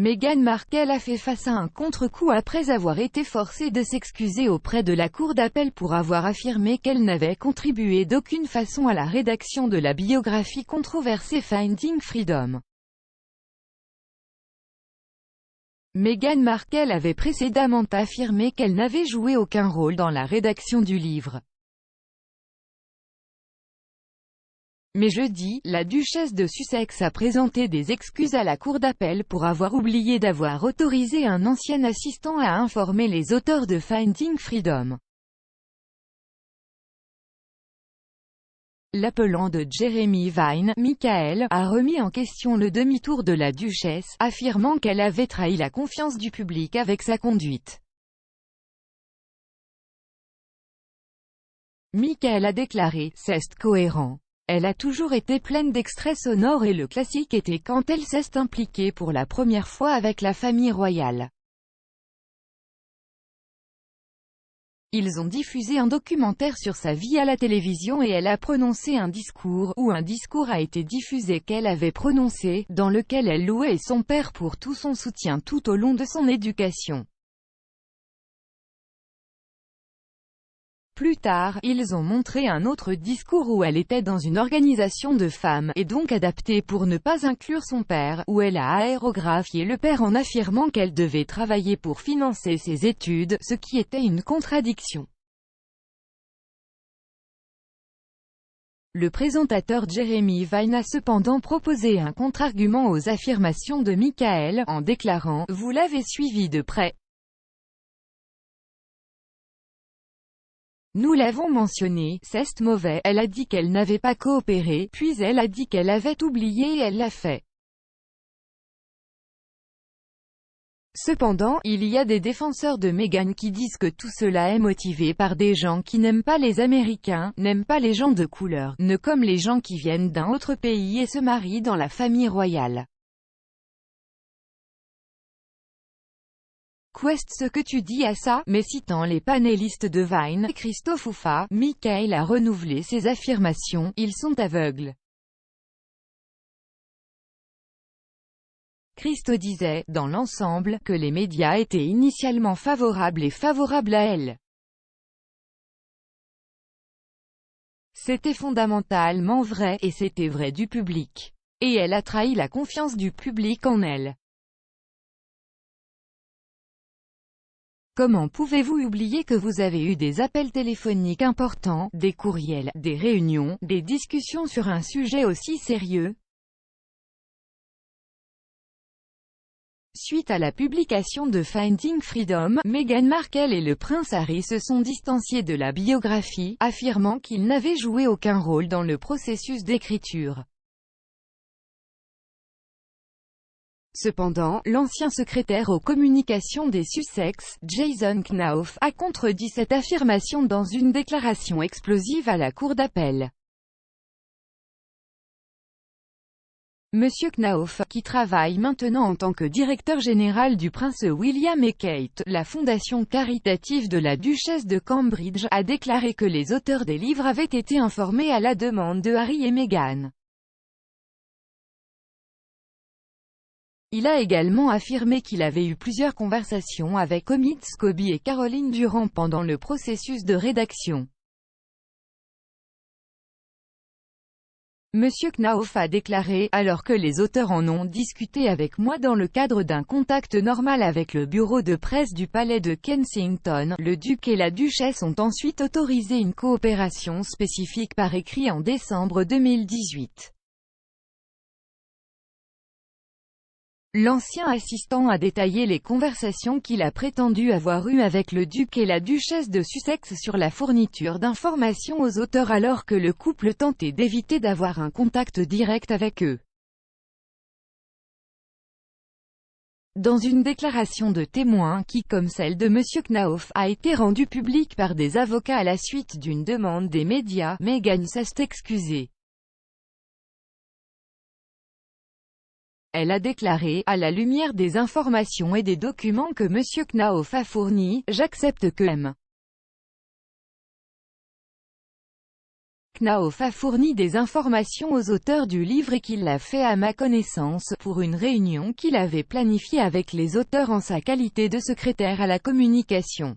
Meghan Markle a fait face à un contre-coup après avoir été forcée de s'excuser auprès de la Cour d'appel pour avoir affirmé qu'elle n'avait contribué d'aucune façon à la rédaction de la biographie controversée Finding Freedom. Meghan Markle avait précédemment affirmé qu'elle n'avait joué aucun rôle dans la rédaction du livre. Mais jeudi, la duchesse de Sussex a présenté des excuses à la cour d'appel pour avoir oublié d'avoir autorisé un ancien assistant à informer les auteurs de Finding Freedom. L'appelant de Jeremy Vine, Michael, a remis en question le demi-tour de la duchesse, affirmant qu'elle avait trahi la confiance du public avec sa conduite. Michael a déclaré « C'est cohérent. Elle a toujours été pleine d'extraits sonores et le classique était quand elle s'est impliquée pour la première fois avec la famille royale. Ils ont diffusé un documentaire sur sa vie à la télévision et elle a prononcé un discours, ou un discours a été diffusé qu'elle avait prononcé, dans lequel elle louait son père pour tout son soutien tout au long de son éducation. Plus tard, ils ont montré un autre discours où elle était dans une organisation de femmes, et donc adapté pour ne pas inclure son père, où elle a aérographié le père en affirmant qu'elle devait travailler pour financer ses études, ce qui était une contradiction. Le présentateur Jeremy Vine a cependant proposé un contre-argument aux affirmations de Michael, en déclarant « Vous l'avez suivi de près. Nous l'avons mentionné, c'est mauvais, elle a dit qu'elle n'avait pas coopéré, puis elle a dit qu'elle avait oublié et elle l'a fait. » Cependant, il y a des défenseurs de Meghan qui disent que tout cela est motivé par des gens qui n'aiment pas les Américains, n'aiment pas les gens de couleur, ne comme les gens qui viennent d'un autre pays et se marient dans la famille royale. Qu'est-ce que tu dis à ça? Mais citant les panélistes de Vine, Christophe Oufa, Michael a renouvelé ses affirmations, ils sont aveugles. Christo disait, dans l'ensemble, que les médias étaient initialement favorables et favorables à elle. C'était fondamentalement vrai, et c'était vrai du public. Et elle a trahi la confiance du public en elle. Comment pouvez-vous oublier que vous avez eu des appels téléphoniques importants, des courriels, des réunions, des discussions sur un sujet aussi sérieux? Suite à la publication de Finding Freedom, Meghan Markle et le prince Harry se sont distanciés de la biographie, affirmant qu'ils n'avaient joué aucun rôle dans le processus d'écriture. Cependant, l'ancien secrétaire aux communications des Sussex, Jason Knauf, a contredit cette affirmation dans une déclaration explosive à la cour d'appel. Monsieur Knauf, qui travaille maintenant en tant que directeur général du prince William et Kate, la fondation caritative de la duchesse de Cambridge, a déclaré que les auteurs des livres avaient été informés à la demande de Harry et Meghan. Il a également affirmé qu'il avait eu plusieurs conversations avec Omid Scobie et Caroline Durand pendant le processus de rédaction. Monsieur Knauf a déclaré, alors que les auteurs en ont discuté avec moi dans le cadre d'un contact normal avec le bureau de presse du palais de Kensington, le duc et la duchesse ont ensuite autorisé une coopération spécifique par écrit en décembre 2018. L'ancien assistant a détaillé les conversations qu'il a prétendu avoir eues avec le duc et la duchesse de Sussex sur la fourniture d'informations aux auteurs alors que le couple tentait d'éviter d'avoir un contact direct avec eux. Dans une déclaration de témoin qui, comme celle de Monsieur Knauf, a été rendue publique par des avocats à la suite d'une demande des médias, Meghan s'est excusée. Elle a déclaré, à la lumière des informations et des documents que Monsieur Knauf a fournis, j'accepte que M. Knauf a fourni des informations aux auteurs du livre et qu'il l'a fait à ma connaissance, pour une réunion qu'il avait planifiée avec les auteurs en sa qualité de secrétaire à la communication.